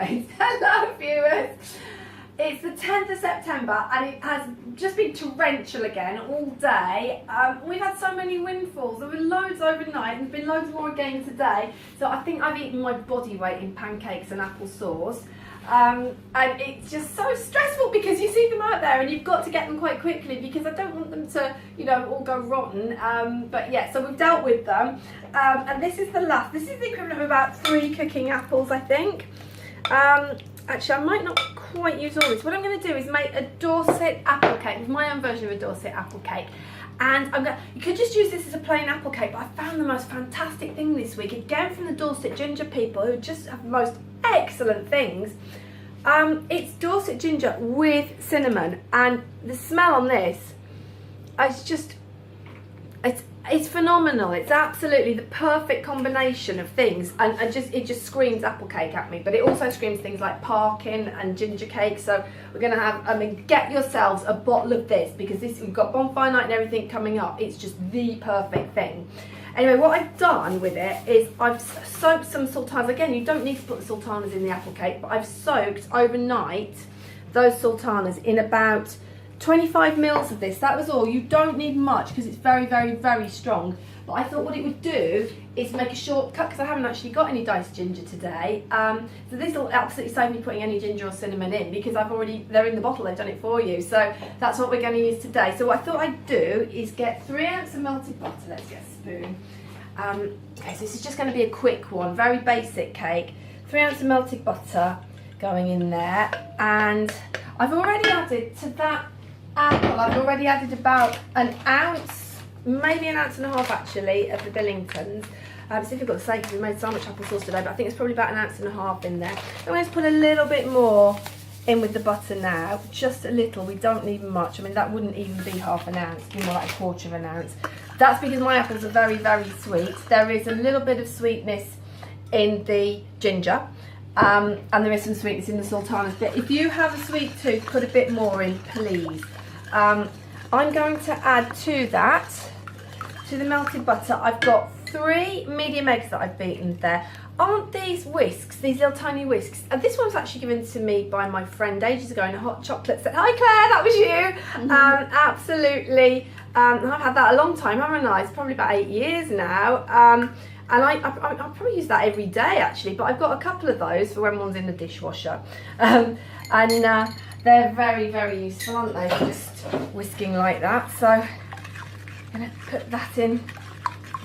Right, hello viewers. It's the 10th of September and it has just been torrential again all day. We've had so many windfalls. There were loads overnight and there's been loads more again today. So I think I've eaten my body weight in pancakes and apple sauce. And it's just so stressful because you see them out there and you've got to get them quite quickly because I don't want them to, you know, all go rotten. But yeah, so we've dealt with them. And this is the last. This is the equivalent of about 3 cooking apples, I think. Actually, I might not quite use all this. What I'm going to do is make a Dorset apple cake. It's my own version of a Dorset apple cake. And you could just use this as a plain apple cake, but I found the most fantastic thing this week, again from the Dorset Ginger people, who just have the most excellent things. It's Dorset Ginger with cinnamon, and the smell on this, it's phenomenal. It's absolutely the perfect combination of things, and it just screams apple cake at me, but it also screams things like parkin and ginger cake. So we're gonna have, get yourselves a bottle of this because we've got bonfire night and everything coming up. It's just the perfect thing. Anyway, what I've done with it is I've soaked some sultanas. Again, you don't need to put the sultanas in the apple cake, but I've soaked overnight those sultanas in about 25 mils of this. That was all. You don't need much because it's very, very, very strong. But I thought what it would do is make a shortcut because I haven't actually got any diced ginger today. So this will absolutely save me putting any ginger or cinnamon in because they're in the bottle, they've done it for you. So that's what we're going to use today. So what I thought I'd do is get 3 ounces of melted butter. Let's get a spoon. Okay, so this is just going to be a quick one, very basic cake. 3 ounces of melted butter going in there. And I've already added to that apple, I've already added about an ounce, maybe 1.5 ounces actually, of the Billingtons. It's difficult to say because we made so much apple sauce today, but I think it's probably about 1.5 ounces in there. I'm going to put a little bit more in with the butter now, just a little. We don't need much. I mean, that wouldn't even be 1/2 ounce, it'd be more like 1/4 ounce. That's because my apples are very, very sweet. There is a little bit of sweetness in the ginger. And there is some sweetness in the sultanas, but if you have a sweet tooth, put a bit more in, please. I'm going to add to that, to the melted butter, I've got 3 medium eggs that I've beaten there. Aren't these whisks, these little tiny whisks? And this one was actually given to me by my friend ages ago in a hot chocolate set. Hi Claire, that was you. Mm-hmm. Absolutely. I've had that a long time, haven't I? It's probably about 8 years now. And I probably use that every day actually, but I've got a couple of those for when one's in the dishwasher. They're very, very useful, aren't they? Just whisking like that. So I'm going to put that in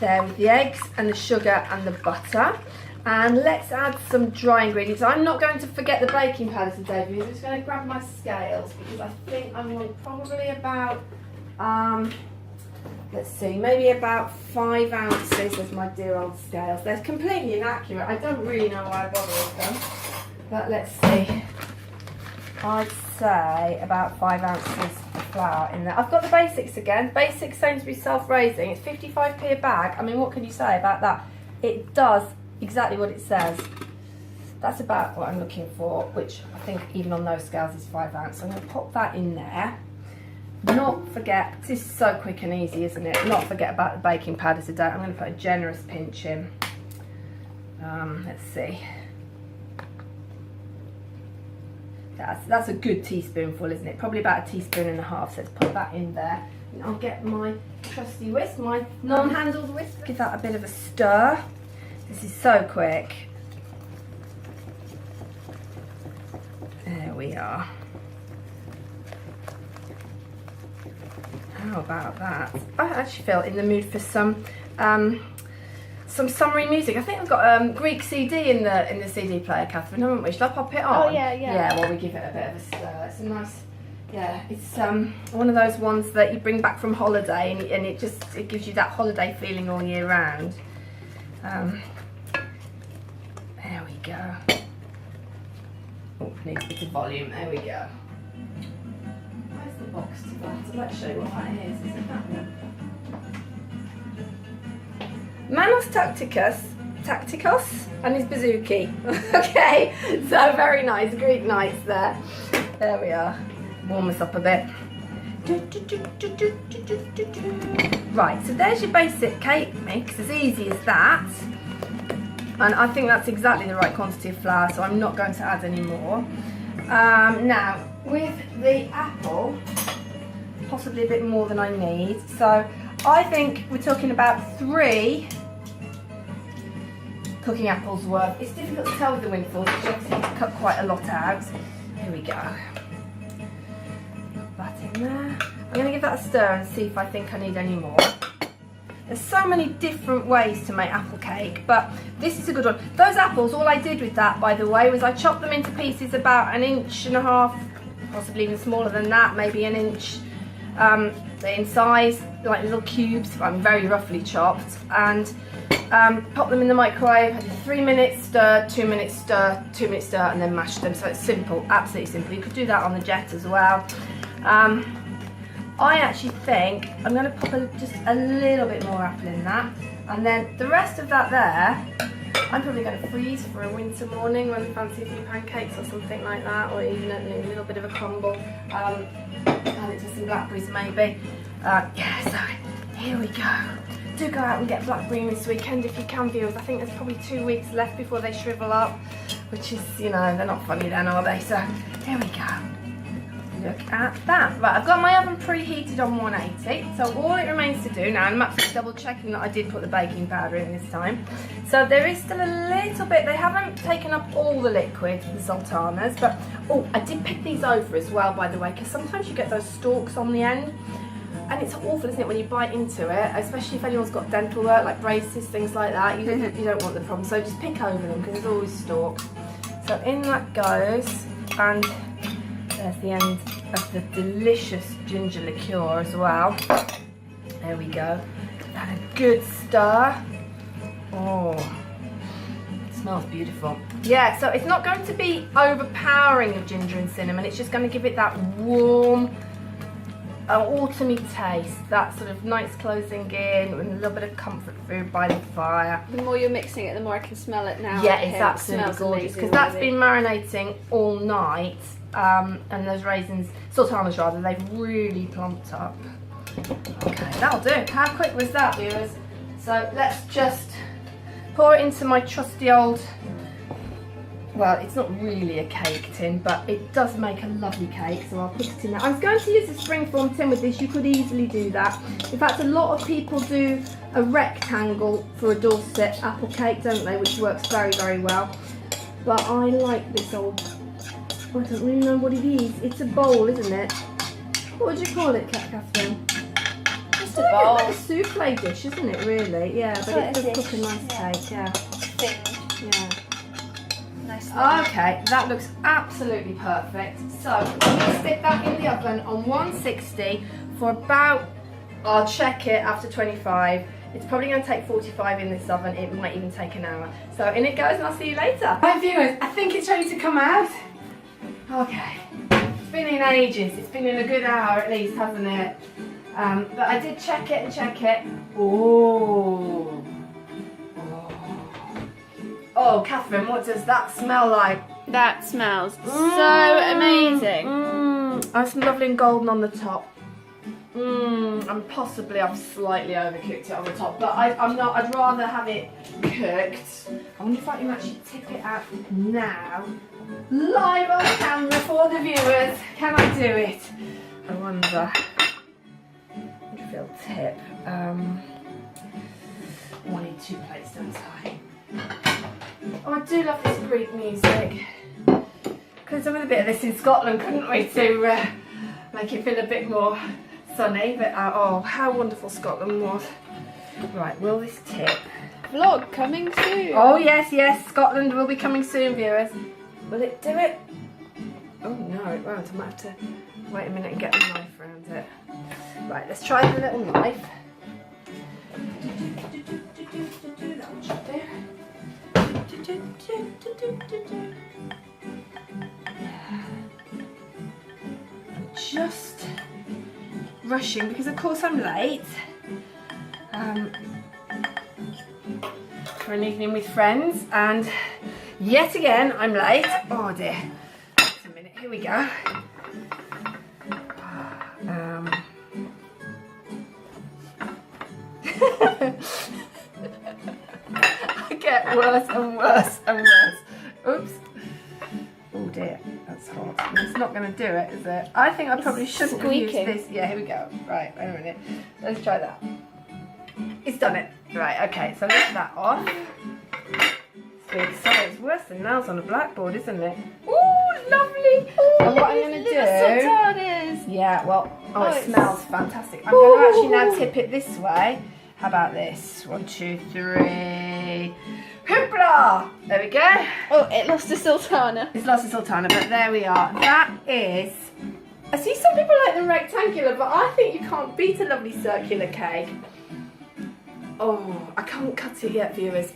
there with the eggs and the sugar and the butter. And let's add some dry ingredients. I'm not going to forget the baking powder today, because I'm just going to grab my scales because I think I'm going probably about, let's see, maybe about 5 ounces of my dear old scales. They're completely inaccurate. I don't really know why I bother with them, but let's see. I'd say about 5 ounces of flour in there. I've got the basics again. Basic Sainsbury's self-raising. It's 55p a bag. I mean, what can you say about that? It does exactly what it says. That's about what I'm looking for, which I think even on those scales is 5 ounces. So I'm going to pop that in there. Not forget, this is so quick and easy, isn't it? Not forget about the baking powder today. I'm going to put a generous pinch in. Let's see. That's a good teaspoonful, isn't it? Probably about 1.5 teaspoons. So let's put that in there. And I'll get my trusty whisk, my non-handled whisk. Give that a bit of a stir. This is so quick. There we are. How about that? I actually feel in the mood for some summery music. I think I've got Greek CD in the CD player, Catherine, haven't we? Shall I pop it on? Oh yeah, yeah. Yeah, well, we give it a bit of a stir. It's a nice, yeah, it's one of those ones that you bring back from holiday, and it gives you that holiday feeling all year round. There we go. Oh, needs a bit of volume. There we go. Where's the box to that? I'd like to show you what that is. Is it that one? Manos Tacticos and his bouzouki. Okay, so very nice, Greek nights there. There we are. Warm us up a bit. Right, so there's your basic cake mix, as easy as that. And I think that's exactly the right quantity of flour, so I'm not going to add any more. Now, with the apple, possibly a bit more than I need. So I think we're talking about 3 cooking apples worth. It's difficult to tell with the windfalls because you obviously need to cut quite a lot out. Here we go. Put that in there. I'm going to give that a stir and see if I think I need any more. There's so many different ways to make apple cake, but this is a good one. Those apples, all I did with that, by the way, was I chopped them into pieces about 1.5 inches, possibly even smaller than that, maybe 1 inch in size, like little cubes, very roughly chopped, and pop them in the microwave. I did 3 minutes stir, 2 minutes stir, 2 minutes stir, and then mashed them. So it's simple, absolutely simple. You could do that on the jet as well. I actually think I'm going to pop just a little bit more apple in that, and then the rest of that there, I'm probably going to freeze for a winter morning when I fancy a few pancakes or something like that, or even a little bit of a crumble. Add it to some blackberries maybe. Yeah, so here we go. Do go out and get blackberry this weekend if you can, viewers. I think there's probably 2 weeks left before they shrivel up, which is, you know, they're not funny then, are they? So here we go. Look at that. Right, I've got my oven preheated on 180, so all it remains to do now, and I'm absolutely double checking that I did put the baking powder in this time. So there is still a little bit, they haven't taken up all the liquid, the sultanas, but, oh, I did pick these over as well, by the way, because sometimes you get those stalks on the end, and it's awful, isn't it, when you bite into it, especially if anyone's got dental work, like braces, things like that, you don't want the problem, so just pick over them, because there's always stalks. So in that goes, and there's the end of the delicious ginger liqueur as well. There we go. Give that a good stir. Oh, it smells beautiful. Yeah, so it's not going to be overpowering of ginger and cinnamon. It's just going to give it that warm, autumny taste. That sort of nice closing in with a little bit of comfort food by the fire. The more you're mixing it, the more I can smell it now. Yeah, it's absolutely gorgeous because that's been marinating all night. And those raisins, sultanas rather, they've really plumped up. Okay, that'll do. How quick was that, viewers? So let's just pour it into my trusty old, well, it's not really a cake tin, but it does make a lovely cake, so I'll put it in there. I'm going to use a springform tin with this. You could easily do that. In fact, a lot of people do a rectangle for a Dorset apple cake, don't they, which works very, very well. But I like this old, I don't really know what it is. It's a bowl, isn't it? What would you call it, Catherine? Just a bowl. It's like a souffle dish, isn't it, really? Yeah, but it does look a nice cake, yeah. Thin. Yeah. Nice. Okay, that looks absolutely perfect. So, I'm going to stick that in the oven on 160 for about, I'll check it after 25. It's probably going to take 45 in this oven. It might even take an hour. So, in it goes and I'll see you later. Hi viewers, I think it's ready to come out. Okay, it's been in ages. It's been in a good hour at least, hasn't it? But I did check it and check it. Oh. Oh, Catherine, what does that smell like? That smells so amazing. Oh, some lovely and golden on the top. And possibly I've slightly overcooked it on the top, but I'm not. I'd rather have it cooked. I wonder if I can actually tip it out now, live on camera for the viewers. Can I do it? I wonder. If it'll tip. I need 2 plates, don't I? Oh, I do love this Greek music. Could have done with a bit of this in Scotland, couldn't we, to make it feel a bit more sunny, but oh, how wonderful Scotland was. Right, will this tip? Vlog coming soon. Oh yes, yes, Scotland will be coming soon, viewers. Will it do it? Oh no, it won't. I might have to wait a minute and get the knife around it. Right, let's try the little knife. That should do. I'm just rushing because of course I'm late for an evening with friends, and yet again I'm late. Oh dear, just a minute, here we go. get worse and worse and worse. Oops. Oh dear, that's hot. It's not going to do it, is it? I think I probably shouldn't have used squeaking. this. Yeah, here we go. Right, wait a minute. Let's try that. It's done it. Right, okay, so lift that off. So it's worse than nails on a blackboard, isn't it? Ooh, lovely. And what I'm going to do... Sultanas. Yeah, well, it it's- smells fantastic. I'm going to actually now tip it this way. How about this? 1, 2, 3. Hoopla! There we go. Oh, it lost a sultana. It's lost a sultana, but there we are. That is... I see some people like them rectangular, but I think you can't beat a lovely circular cake. Oh, I can't cut it yet, viewers.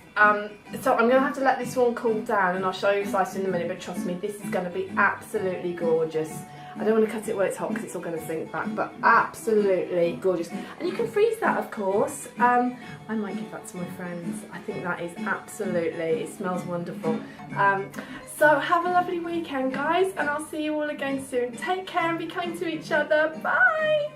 So I'm going to have to let this one cool down, and I'll show you a slice in a minute, but trust me, this is going to be absolutely gorgeous. I don't want to cut it where it's hot because it's all going to sink back, but absolutely gorgeous. And you can freeze that, of course. I might give that to my friends. I think that is absolutely, it smells wonderful. So have a lovely weekend, guys, and I'll see you all again soon. Take care and be kind to each other. Bye!